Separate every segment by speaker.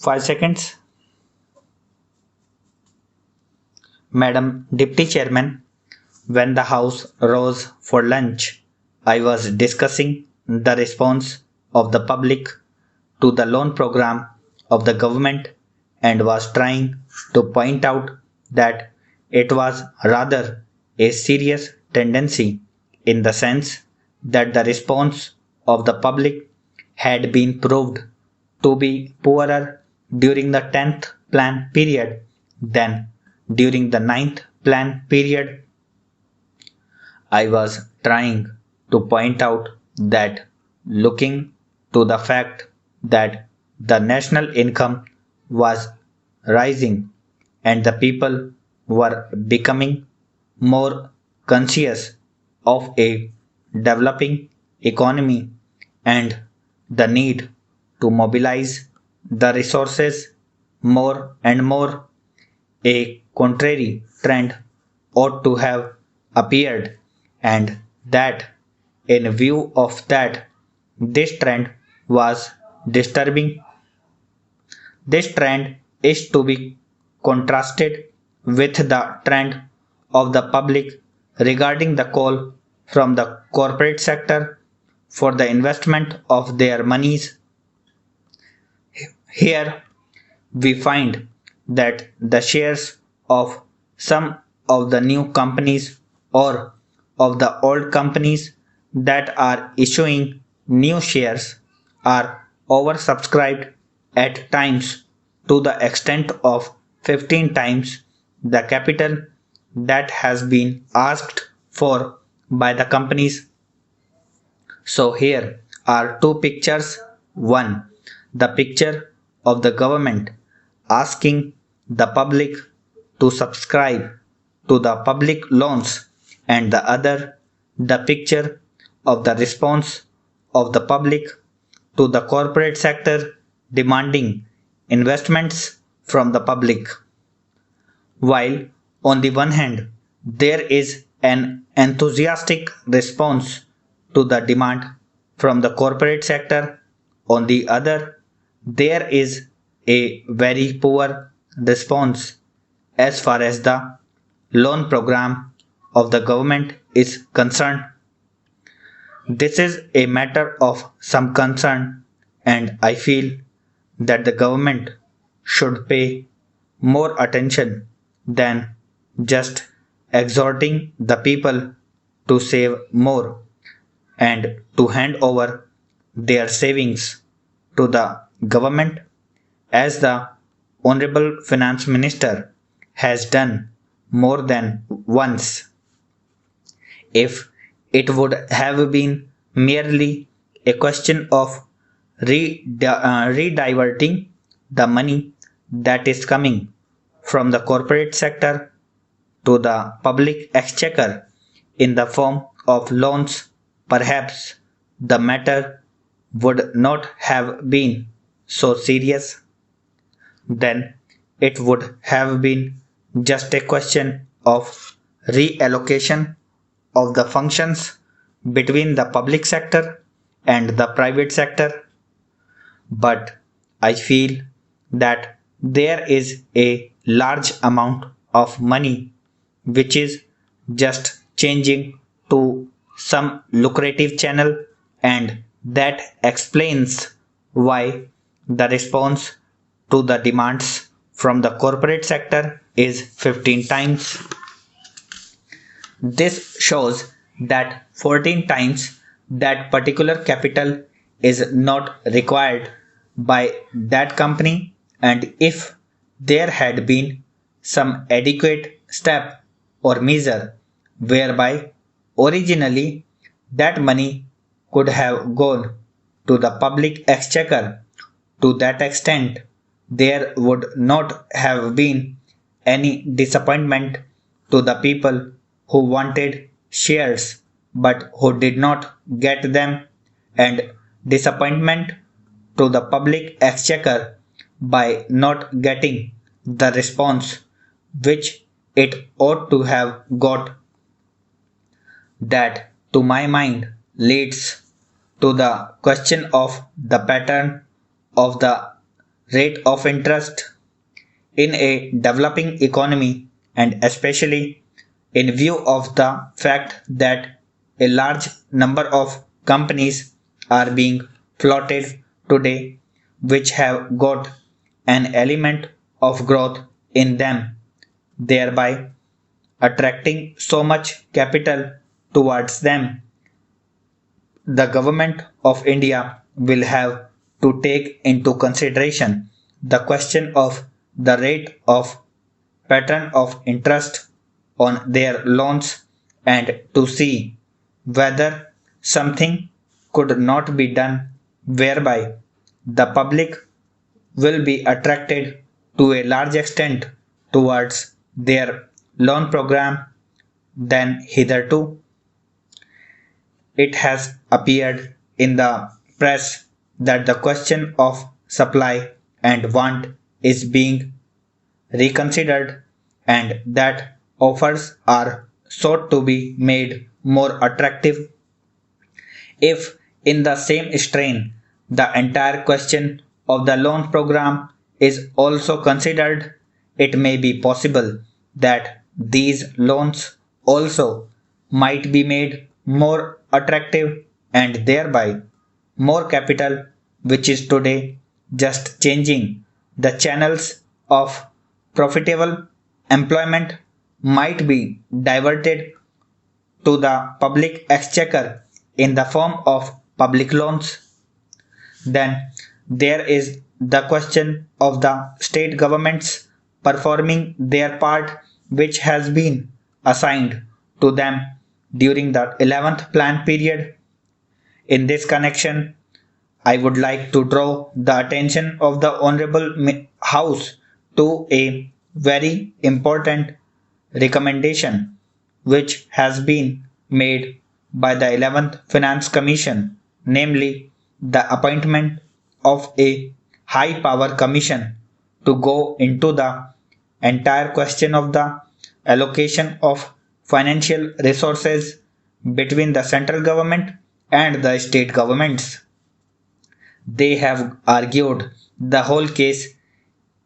Speaker 1: 5 seconds. Madam Deputy Chairman, when the House rose for lunch, I was discussing the response of the public to the loan program of the government and was trying to point out that it was rather a serious tendency in the sense that the response of the public had been proved to be poorer during the 10th plan period than during the ninth plan period. I was trying to point out that looking to the fact that the national income was rising and the people were becoming more conscious of a developing economy and the need to mobilize the resources more and more, a contrary trend ought to have appeared, and that, in view of that, this trend was disturbing. This trend is to be contrasted with the trend of the public regarding the call from the corporate sector for the investment of their monies. Here we find that the shares of some of the new companies or of the old companies that are issuing new shares are oversubscribed at times to the extent of 15 times the capital that has been asked for by the companies. So here are two pictures. One, the picture of the government asking the public to subscribe to the public loans, and the other, the picture of the response of the public to the corporate sector demanding investments from the public. While on the one hand there is an enthusiastic response to the demand from the corporate sector, on the other there is a very poor response as far as the loan program of the government is concerned. This is a matter of some concern, and I feel that the government should pay more attention than just exhorting the people to save more and to hand over their savings to the government, as the Honorable Finance Minister has done more than once. If it would have been merely a question of rediverting the money that is coming from the corporate sector to the public exchequer in the form of loans, perhaps the matter would not have been so serious. Then it would have been just a question of reallocation of the functions between the public sector and the private sector. But I feel that there is a large amount of money which is just changing to some lucrative channel, and that explains why the response to the demands from the corporate sector is 15 times. This shows that 14 times that particular capital is not required by that company, and if there had been some adequate step or measure whereby originally that money could have gone to the public exchequer, to that extent there would not have been any disappointment to the people who wanted shares but who did not get them, and disappointment to the public exchequer by not getting the response which it ought to have got. That, to my mind, leads to the question of the pattern of the rate of interest in a developing economy, and especially in view of the fact that a large number of companies are being floated today which have got an element of growth in them, thereby attracting so much capital towards them. The government of India will have to take into consideration the question of the rate of pattern of interest on their loans and to see whether something could not be done whereby the public will be attracted to a large extent towards their loan program than hitherto. It has appeared in the press that the question of supply and want is being reconsidered and that offers are sought to be made more attractive. If, in the same strain, the entire question of the loan program is also considered, it may be possible that these loans also might be made more attractive and thereby more capital, which is today just changing the channels of profitable employment, might be diverted to the public exchequer in the form of public loans. Then there is the question of the state governments performing their part which has been assigned to them during the 11th plan period. In this connection, I would like to draw the attention of the Honorable House to a very important recommendation which has been made by the 11th Finance Commission, namely the appointment of a high power commission to go into the entire question of the allocation of financial resources between the central government and the state governments. They have argued the whole case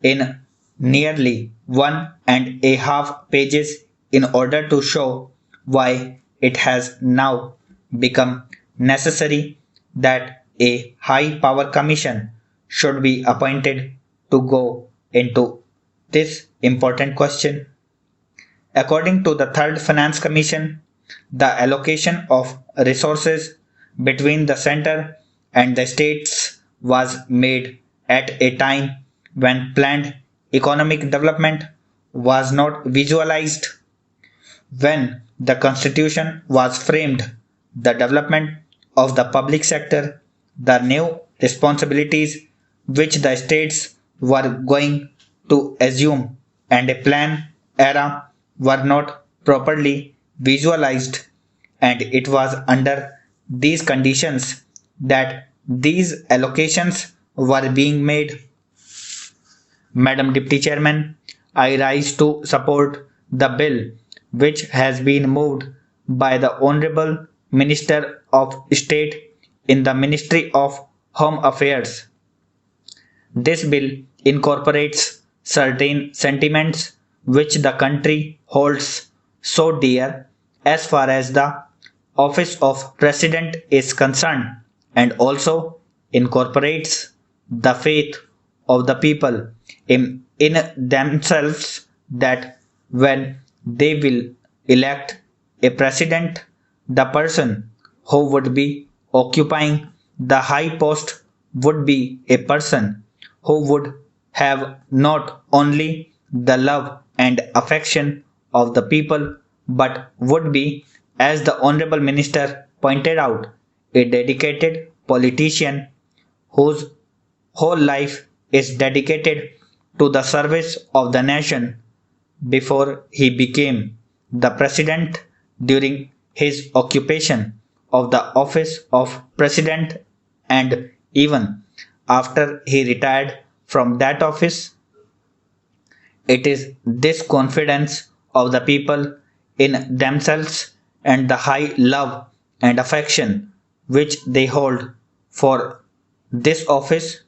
Speaker 1: in nearly 1.5 pages in order to show why it has now become necessary that a high power commission should be appointed to go into this important question. According to the Third Finance Commission, the allocation of resources between the center and the states was made at a time when planned economic development was not visualized. When the constitution was framed, the development of the public sector, the new responsibilities which the states were going to assume, and a plan era were not properly visualized, and it was under these conditions that these allocations were being made. Madam Deputy Chairman, I rise to support the bill which has been moved by the Honorable Minister of State in the Ministry of Home Affairs. This bill incorporates certain sentiments which the country holds so dear as far as the office of President is concerned, and also incorporates the faith of the people in themselves that when they will elect a president, the person who would be occupying the high post would be a person who would have not only the love and affection of the people but would be, as the Honorable Minister pointed out, a dedicated politician whose whole life is dedicated to the service of the nation. Before he became the president, during his occupation of the office of president, and even after he retired from that office, it is this confidence of the people in themselves and the high love and affection which they hold for this office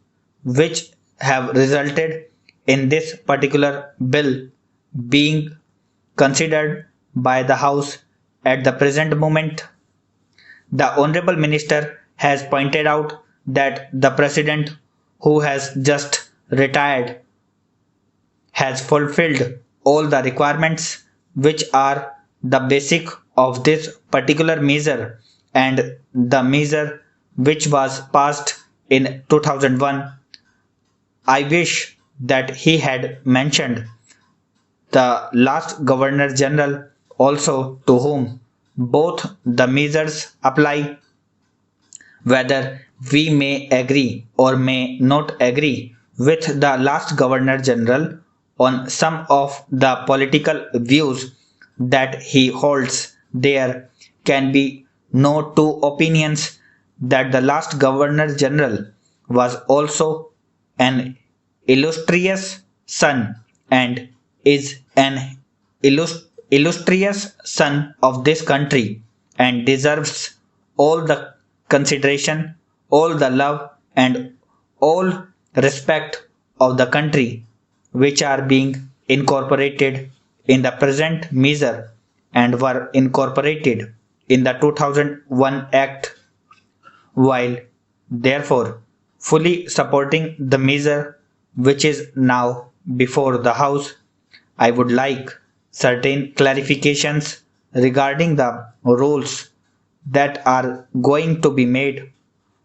Speaker 1: which have resulted in this particular bill being considered by the House at the present moment. The Honorable Minister has pointed out that the President, who has just retired, has fulfilled all the requirements which are the basic of this particular measure, and the measure which was passed in 2001. I wish that he had mentioned the last Governor General also, to whom both the measures apply, whether we may agree or may not agree with the last Governor General on some of the political views that he holds. There can be no two opinions that the last Governor General was also an illustrious son and is an illustrious son of this country and deserves all the consideration, all the love, and all respect of the country which are being incorporated in the present measure and were incorporated in the 2001 Act. While therefore fully supporting the measure which is now before the House, I would like certain clarifications regarding the rules that are going to be made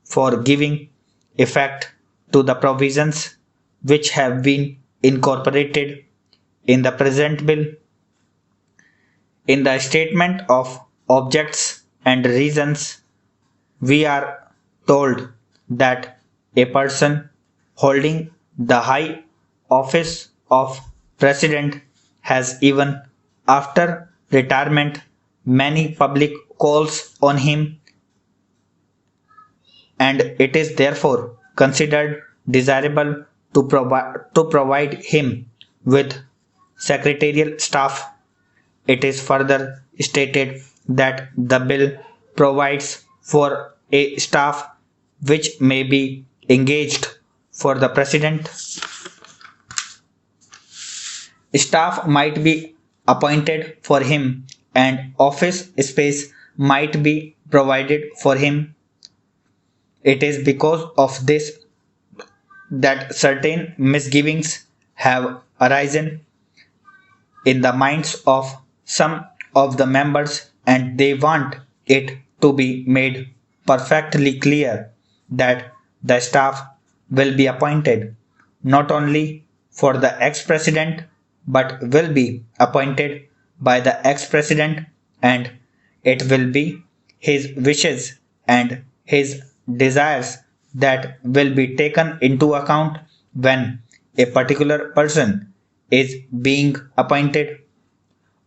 Speaker 1: for giving effect to the provisions which have been incorporated in the present bill. In the statement of objects and reasons, we are told that a person holding the high office of president has, even after retirement, many public calls on him, and it is therefore considered desirable to provide him with secretarial staff. It is further stated that the bill provides for a staff which may be engaged for the president. Staff might be appointed for him and office space might be provided for him. It is because of this that certain misgivings have arisen in the minds of some of the members, and they want it to be made perfectly clear that the staff will be appointed not only for the ex-president but will be appointed by the ex-president, and it will be his wishes and his desires that will be taken into account when a particular person is being appointed.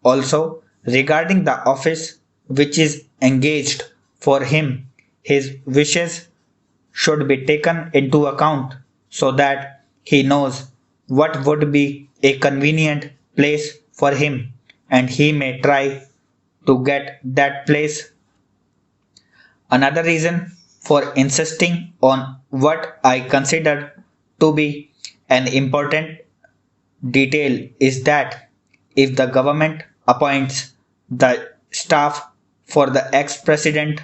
Speaker 1: Also, regarding the office which is engaged for him, his wishes should be taken into account so that he knows what would be a convenient place for him and he may try to get that place. Another reason for insisting on what I consider to be an important detail is that if the government appoints the staff for the ex-president,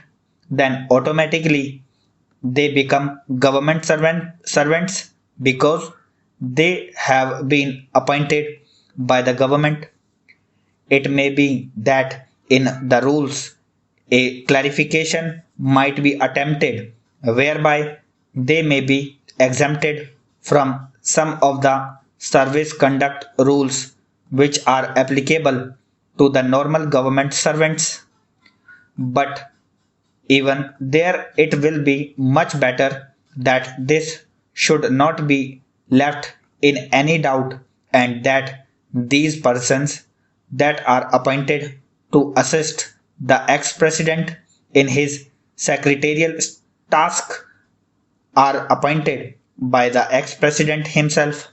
Speaker 1: then automatically they become government servants because they have been appointed by the government. It may be that in the rules a clarification might be attempted whereby they may be exempted from some of the service conduct rules which are applicable to the normal government servants. But even there, it will be much better that this should not be left in any doubt, and that these persons that are appointed to assist the ex-president in his secretarial task are appointed by the ex-president himself.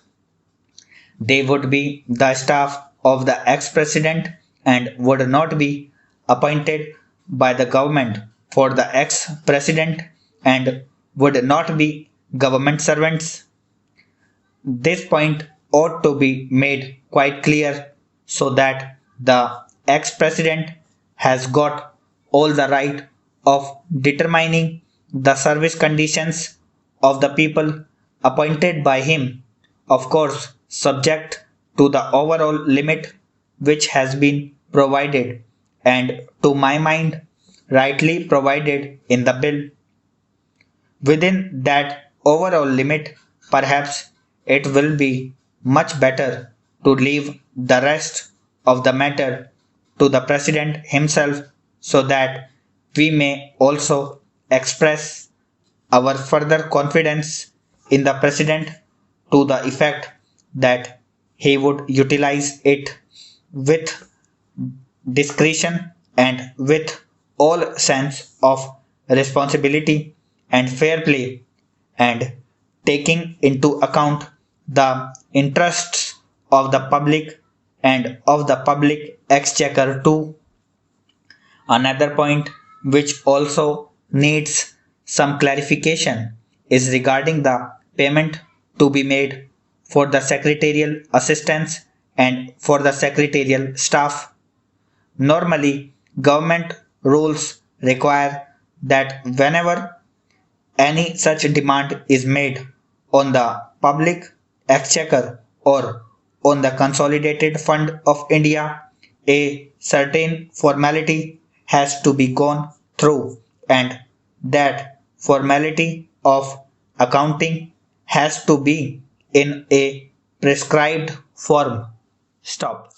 Speaker 1: They would be the staff of the ex-president and would not be appointed by the government for the ex-president and would not be government servants. This point ought to be made quite clear so that the ex-president has got all the right of determining the service conditions of the people appointed by him, of course subject to the overall limit which has been provided and to my mind rightly provided in the bill. Within that overall limit, perhaps it will be much better to leave the rest of the matter to the President himself so that we may also express our further confidence in the President to the effect that he would utilize it with discretion and with all sense of responsibility and fair play and taking into account the interests of the public and of the public exchequer too. Another point which also needs some clarification is regarding the payment to be made for the secretarial assistants and for the secretarial staff. Normally, government rules require that whenever any such demand is made on the public exchequer or on the consolidated fund of India, a certain formality has to be gone through, and that formality of accounting has to be in a prescribed form. Stop.